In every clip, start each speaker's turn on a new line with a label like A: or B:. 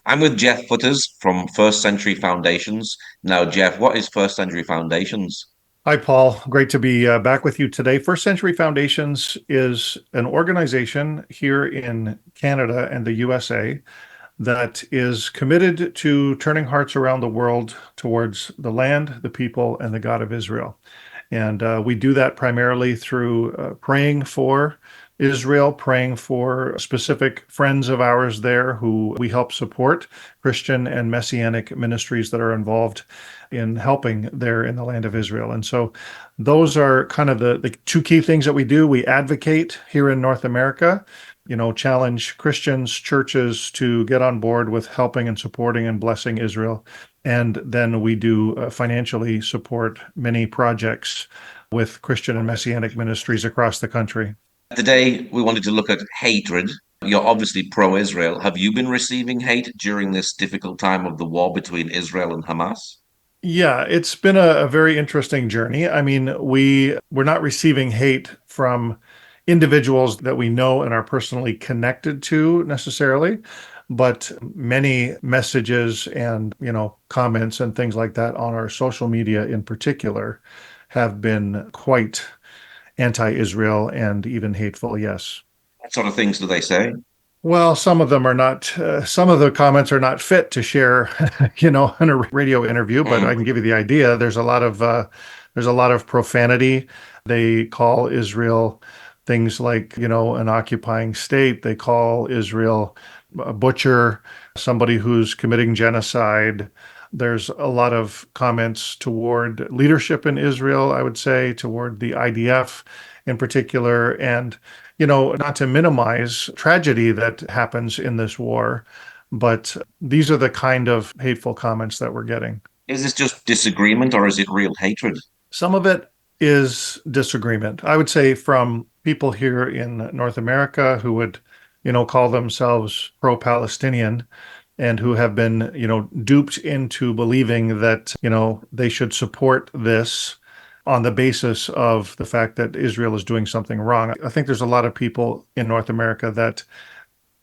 A: I'm with Jeff Futters from First Century Foundations. Now, Jeff, what is First Century Foundations?
B: Hi, Paul. Great to be back with you today. First Century Foundations is an organization here in Canada and the USA that is committed to turning hearts around the world towards the land, the people, and the God of Israel. And we do that primarily through praying for Israel, praying for specific friends of ours there who we help support, Christian and Messianic ministries that are involved in helping there in the land of Israel. And so those are kind of the two key things that we do. We advocate here in North America, challenge Christians, churches to get on board with helping and supporting and blessing Israel. And then we do financially support many projects with Christian and Messianic ministries across the country.
A: Today, we wanted to look at hatred. You're obviously pro-Israel. Have you been receiving hate during this difficult time of the war between Israel and Hamas?
B: Yeah, it's been a very interesting journey. I mean, we're not receiving hate from individuals that we know and are personally connected to necessarily, but many messages and, comments and things like that on our social media in particular have been quite anti-Israel and even hateful, yes.
A: What sort of things do they say?
B: Well, some of them are not, some of the comments are not fit to share, in a radio interview, but I
A: Mm.
B: can give you the idea. There's a lot of profanity. They call Israel things like, an occupying state. They call Israel a butcher, somebody who's committing genocide. There's a lot of comments toward leadership in Israel, I would say, toward the IDF in particular. And not to minimize tragedy that happens in this war, but these are the kind of hateful comments that we're getting.
A: Is this just disagreement or is it real hatred?
B: Some of it is disagreement. I would say from people here in North America who would, call themselves pro-Palestinian and who have been, duped into believing that, they should support this on the basis of the fact that Israel is doing something wrong. I think there's a lot of people in North America that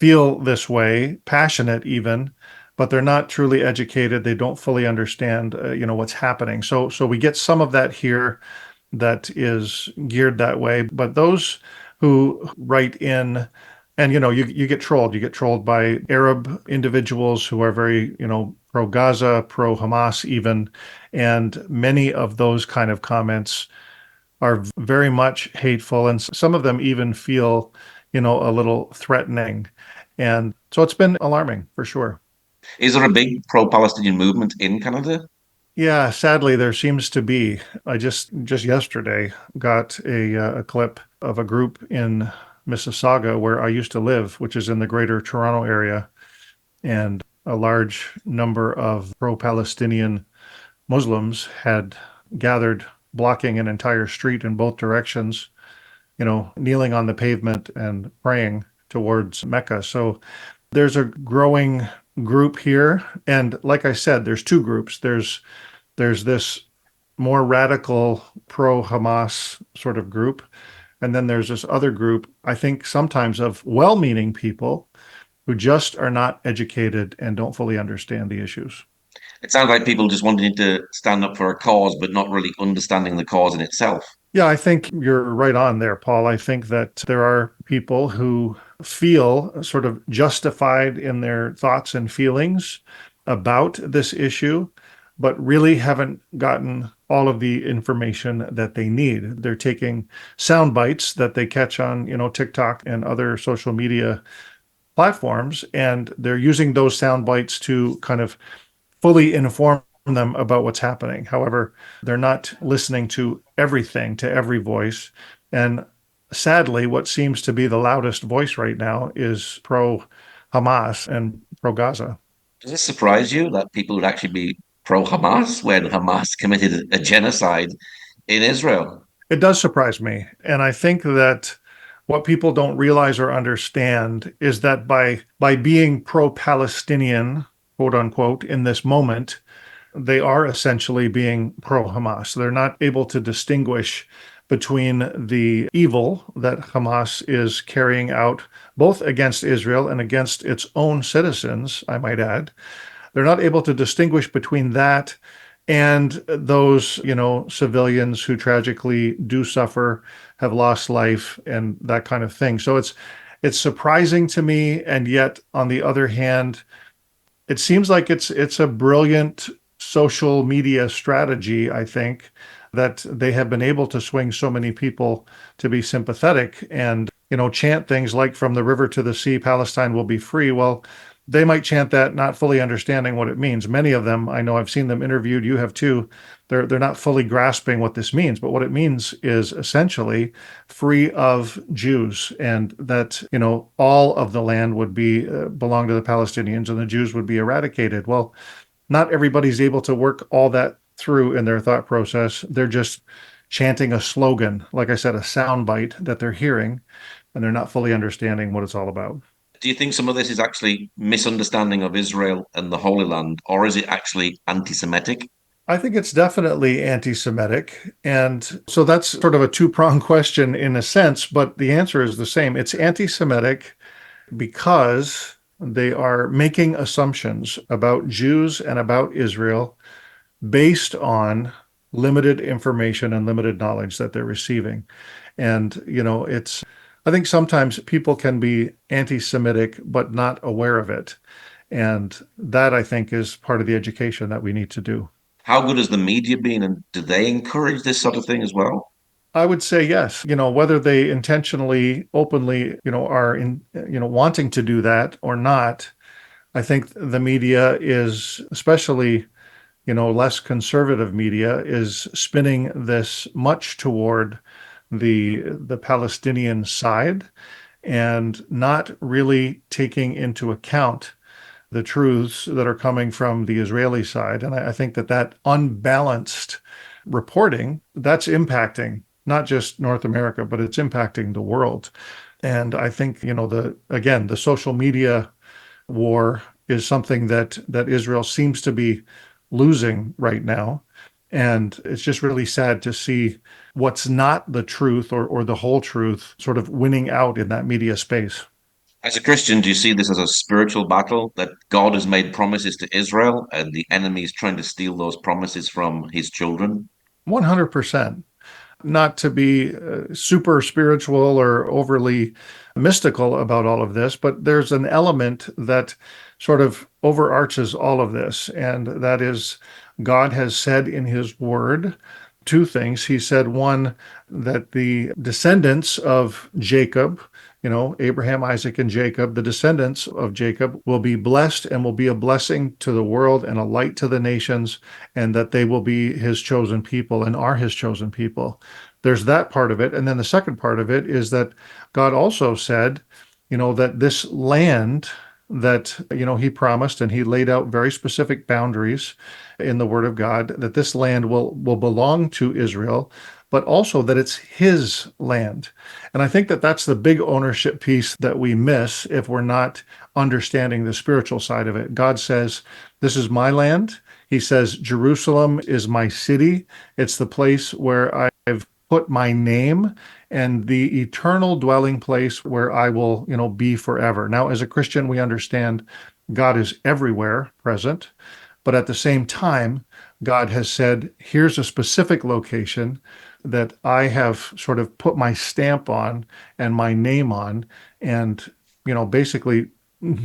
B: feel this way, passionate even, but they're not truly educated. They don't fully understand, what's happening. So we get some of that here that is geared that way. But those who write in, and you get trolled. You get trolled by Arab individuals who are very, pro Gaza, pro Hamas, even, and many of those kind of comments are very much hateful, and some of them even feel, a little threatening. And so it's been alarming for sure.
A: Is there a big pro-Palestinian movement in Canada?
B: Yeah, sadly, there seems to be. I just yesterday got a clip of a group in Mississauga where I used to live, which is in the greater Toronto area, and a large number of pro-Palestinian Muslims had gathered, blocking an entire street in both directions, kneeling on the pavement and praying towards Mecca. So there's a growing group here. And like I said, there's two groups. There's this more radical pro-Hamas sort of group. And then there's this other group, I think sometimes of well-meaning people who just are not educated and don't fully understand the issues.
A: It sounds like people just wanting to stand up for a cause, but not really understanding the cause in itself.
B: Yeah, I think you're right on there, Paul. I think that there are people who feel sort of justified in their thoughts and feelings about this issue, but really haven't gotten all of the information that they need. They're taking sound bites that they catch on, TikTok and other social media platforms, and they're using those sound bites to kind of fully inform them about what's happening. However, they're not listening to everything, to every voice. And sadly, what seems to be the loudest voice right now is pro Hamas and pro Gaza.
A: Does this surprise you that people would actually be pro-Hamas when Hamas committed a genocide in Israel?
B: It does surprise me. And I think that what people don't realize or understand is that by being pro-Palestinian, quote unquote, in this moment, they are essentially being pro-Hamas. They're not able to distinguish between the evil that Hamas is carrying out, both against Israel and against its own citizens, I might add. They're not able to distinguish between that and those, civilians who tragically do suffer, have lost life, and that kind of thing. So it's surprising to me, and yet on the other hand, it seems like it's a brilliant social media strategy, I think, that they have been able to swing so many people to be sympathetic and, chant things like from the river to the sea, Palestine will be free. Well, they might chant that not fully understanding what it means. Many of them, I know I've seen them interviewed, you have too, they're not fully grasping what this means, but what it means is essentially free of Jews, and that, all of the land would be belong to the Palestinians and the Jews would be eradicated. Well, not everybody's able to work all that through in their thought process. They're just chanting a slogan, like I said, a soundbite that they're hearing, and they're not fully understanding what it's all about.
A: Do you think some of this is actually misunderstanding of Israel and the Holy Land, or is it actually anti-Semitic?
B: I think it's definitely anti-Semitic. And so that's sort of a two-pronged question in a sense, but the answer is the same. It's anti-Semitic because they are making assumptions about Jews and about Israel based on limited information and limited knowledge that they're receiving. And, I think sometimes people can be anti-Semitic but not aware of it. And that, I think, is part of the education that we need to do.
A: How good has the media been, and do they encourage this sort of thing as well?
B: I would say yes. Whether they intentionally, openly, are wanting to do that or not, I think the media is, especially, less conservative media, is spinning this much toward the Palestinian side and not really taking into account the truths that are coming from the Israeli side. And I think that unbalanced reporting, that's impacting not just North America, but it's impacting the world. And I think, the social media war is something that Israel seems to be losing right now. And it's just really sad to see what's not the truth or the whole truth sort of winning out in that media space.
A: As a Christian, do you see this as a spiritual battle that God has made promises to Israel and the enemy is trying to steal those promises from his children?
B: 100%. Not to be super spiritual or overly mystical about all of this, but there's an element that sort of overarches all of this, and that is God has said in his word two things. He said, one, that the descendants of Jacob, Abraham, Isaac, and Jacob, the descendants of Jacob will be blessed and will be a blessing to the world and a light to the nations, and that they will be his chosen people and are his chosen people. There's that part of it. And then the second part of it is that God also said, that this land that, he promised, and he laid out very specific boundaries in the word of God, that this land will belong to Israel, but also that it's his land. And I think that that's the big ownership piece that we miss if we're not understanding the spiritual side of it. God says, this is my land. He says, Jerusalem is my city. It's the place where I've put my name, and the eternal dwelling place where I will, be forever. Now, as a Christian, we understand God is everywhere present, but at the same time, God has said, here's a specific location that I have sort of put my stamp on and my name on, and, basically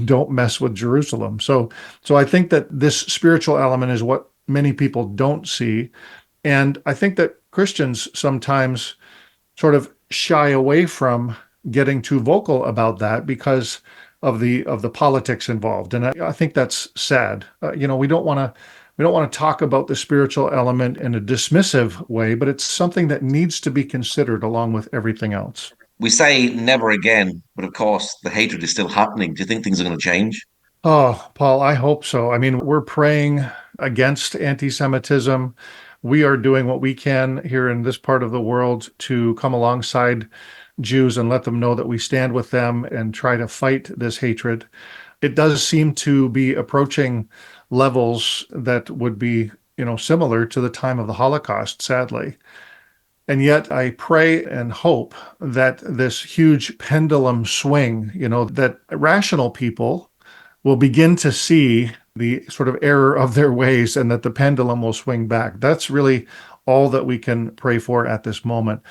B: don't mess with Jerusalem. So I think that this spiritual element is what many people don't see. And I think that Christians sometimes sort of shy away from getting too vocal about that because of the politics involved. And I think that's sad. We don't want to talk about the spiritual element in a dismissive way, but it's something that needs to be considered along with everything else.
A: We say never again, but of course, the hatred is still happening. Do you think things are going to change?
B: Oh, Paul, I hope so. I mean, we're praying against anti-Semitism. We are doing what we can here in this part of the world to come alongside Jews and let them know that we stand with them and try to fight this hatred. It does seem to be approaching levels that would be, similar to the time of the Holocaust, sadly. And yet I pray and hope that this huge pendulum swing, that rational people will begin to see the sort of error of their ways and that the pendulum will swing back. That's really all that we can pray for at this moment.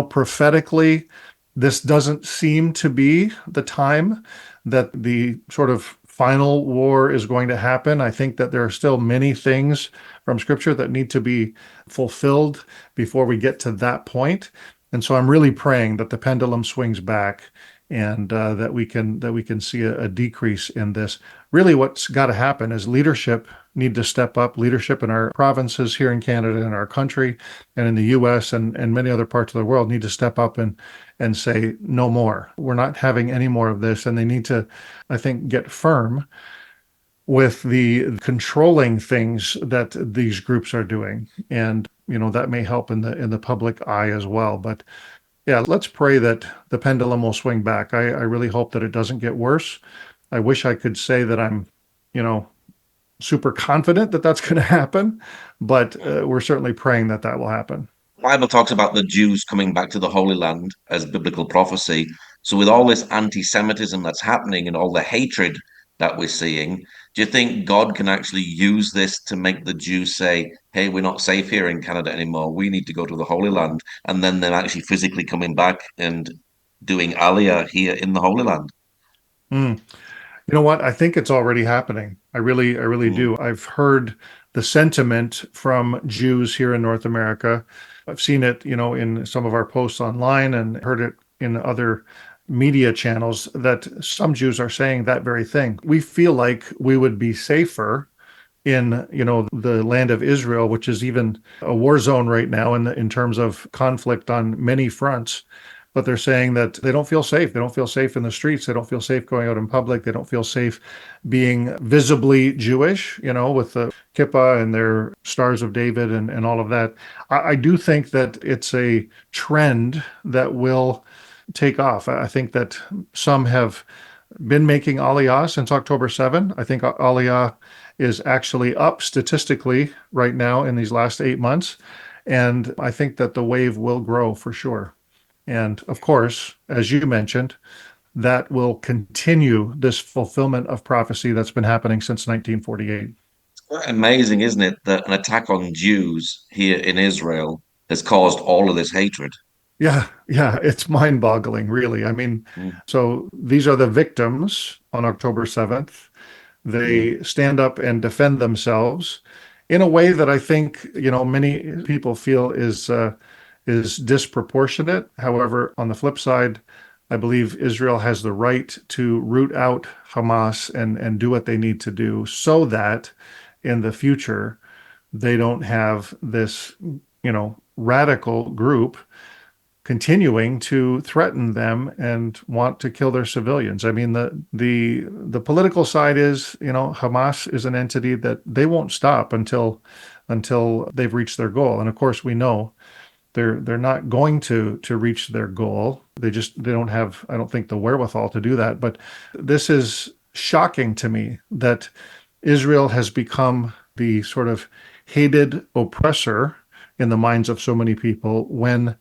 B: Prophetically, this doesn't seem to be the time that the sort of final war is going to happen. I think that there are still many things from Scripture that need to be fulfilled before we get to that point. And so I'm really praying that the pendulum swings back and that we can see a decrease in this. Really, what's got to happen is leadership need to step up. Leadership in our provinces here in Canada, in our country, and in the U.S. and many other parts of the world need to step up and say no more. We're not having any more of this, and they need to, I think, get firm with the controlling things that these groups are doing, and that may help in the public eye as well. But yeah, let's pray that the pendulum will swing back. I really hope that it doesn't get worse. I wish I could say that I'm, you know, super confident that that's going to happen, but we're certainly praying that that will happen.
A: Bible talks about the Jews coming back to the Holy Land as biblical prophecy. So, with all this anti-Semitism that's happening and all the hatred that we're seeing, do you think God can actually use this to make the Jews say, "Hey, we're not safe here in Canada anymore. We need to go to the Holy Land," and then they're actually physically coming back and doing Aliyah here in the Holy Land?
B: Mm. You know what? I think it's already happening. I really
A: Mm.
B: do. I've heard the sentiment from Jews here in North America. I've seen it, in some of our posts online and heard it in other media channels that some Jews are saying that very thing. We feel like we would be safer in the land of Israel, which is even a war zone right now in terms of conflict on many fronts. But they're saying that they don't feel safe. They don't feel safe in the streets. They don't feel safe going out in public. They don't feel safe being visibly Jewish, with the kippah and their Stars of David and all of that. I do think that it's a trend that will take off. I think that some have been making Aliyah since October 7. I think Aliyah is actually up statistically right now in these last 8 months. And I think that the wave will grow for sure. And of course, as you mentioned, that will continue this fulfillment of prophecy that's been happening since 1948.
A: Quite amazing, isn't it, that an attack on Jews here in Israel has caused all of this hatred?
B: Yeah, yeah, it's mind-boggling, really. I mean,
A: Mm,
B: so these are the victims on October 7th.
A: mm.
B: They stand up and defend themselves in a way that I think, many people feel is disproportionate. However, on the flip side, I believe Israel has the right to root out Hamas and do what they need to do so that in the future they don't have this, radical group continuing to threaten them and want to kill their civilians. I mean, the political side is, Hamas is an entity that they won't stop until they've reached their goal. And of course, we know they're not going to reach their goal. They don't have, I don't think, the wherewithal to do that. But this is shocking to me that Israel has become the sort of hated oppressor in the minds of so many people when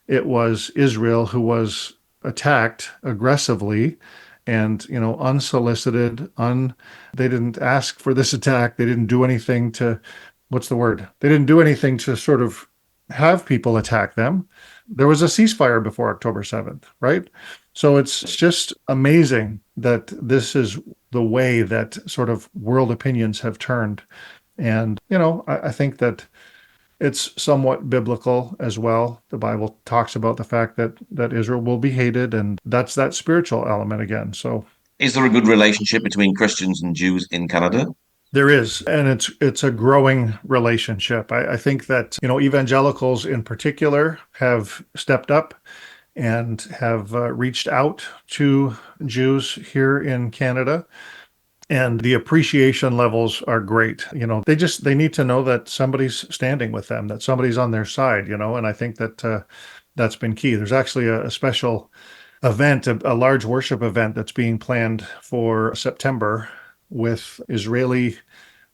B: it was Israel who was attacked aggressively and unsolicited. They didn't ask for this attack. They didn't do anything to, what's the word? They didn't do anything to sort of have people attack them. There was a ceasefire before October 7th, right? So it's just amazing that this is the way that sort of world opinions have turned. And, I think that it's somewhat biblical as well. The Bible talks about the fact that Israel will be hated, and that's that spiritual element again. So
A: Is there a good relationship between Christians and Jews in Canada?
B: there is, and it's a growing relationship. I think that evangelicals in particular have stepped up and have reached out to Jews here in Canada, and the appreciation levels are great. They need to know that somebody's standing with them, that somebody's on their side. And I think that that's been key. There's actually a special event, a large worship event that's being planned for September with Israeli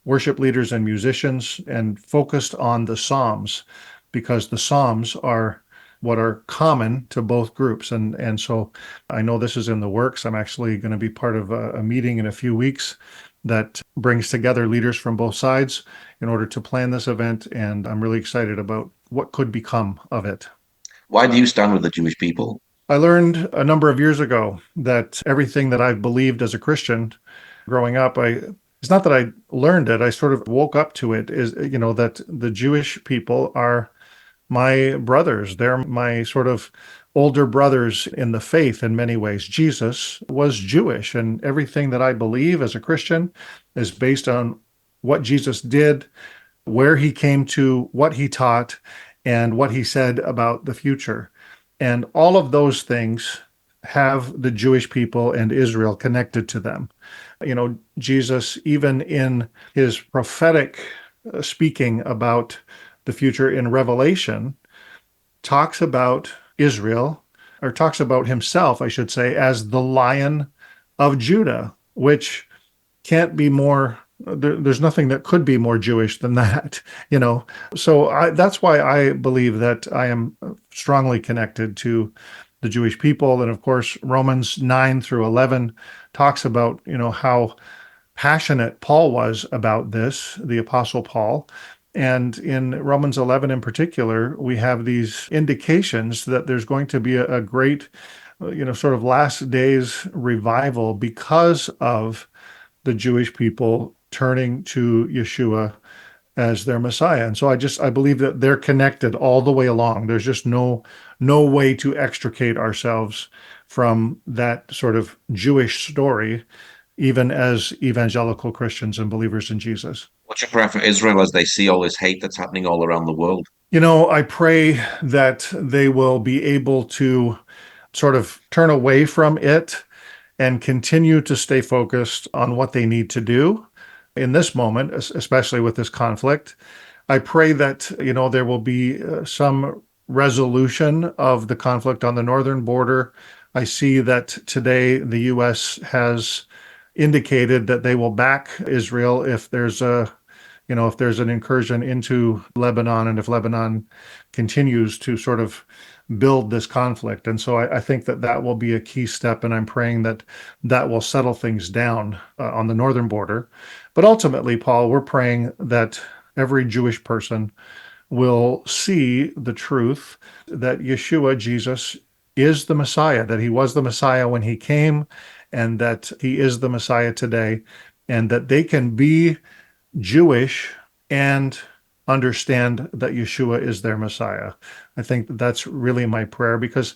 B: worship leaders and musicians and focused on the Psalms because the Psalms are what are common to both groups. And so I know this is in the works. I'm actually going to be part of a meeting in a few weeks that brings together leaders from both sides in order to plan this event. And I'm really excited about what could become of it.
A: Why do you stand with the Jewish people?
B: I learned a number of years ago that everything that I've believed as a Christian growing up, it's not that I learned it, I sort of woke up to it, is, that the Jewish people are my brothers. They're my sort of older brothers in the faith in many ways. Jesus was Jewish, and everything that I believe as a Christian is based on what Jesus did, where he came to, what he taught, and what he said about the future. And all of those things have the Jewish people and Israel connected to them. Jesus, even in his prophetic speaking about the future in Revelation, talks about Israel, or talks about himself, I should say, as the Lion of Judah, which can't be more, there's nothing that could be more Jewish than that, you know. So that's why I believe that I am strongly connected to the Jewish people. And of course, Romans 9 through 11 talks about, how passionate Paul was about this, the Apostle Paul. And in Romans 11 in particular, we have these indications that there's going to be a great, sort of last days revival because of the Jewish people turning to Yeshua as their Messiah. And so I believe that they're connected all the way along. There's just no way to extricate ourselves from that sort of Jewish story, even as evangelical Christians and believers in Jesus.
A: What's your prayer for Israel as they see all this hate that's happening all around the world?
B: I pray that they will be able to sort of turn away from it and continue to stay focused on what they need to do in this moment, especially with this conflict. I pray that, there will be some resolution of the conflict on the northern border. I see that today the U.S. has indicated that they will back Israel if there's if there's an incursion into Lebanon and if Lebanon continues to sort of build this conflict. And so I think that that will be a key step, and I'm praying that that will settle things down on the northern border. But ultimately, Paul, we're praying that every Jewish person will see the truth that Yeshua, Jesus, is the Messiah, that he was the Messiah when he came, and that he is the Messiah today, and that they can be Jewish and understand that Yeshua is their Messiah. I think that's really my prayer because,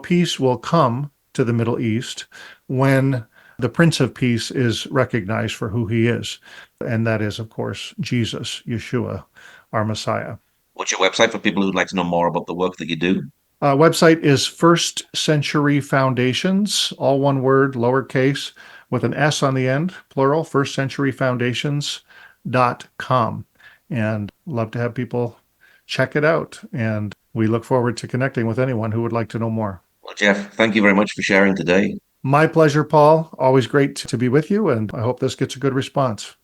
B: peace will come to the Middle East when the Prince of Peace is recognized for who he is. And that is, of course, Jesus, Yeshua, our Messiah.
A: What's your website for people who'd like to know more about the work that you do?
B: Website is First Century Foundations, all one word, lowercase, with an S on the end, plural, firstcenturyfoundations.com. And love to have people check it out. And we look forward to connecting with anyone who would like to know more.
A: Well, Jeff, thank you very much for sharing today.
B: My pleasure, Paul. Always great to be with you. And I hope this gets a good response.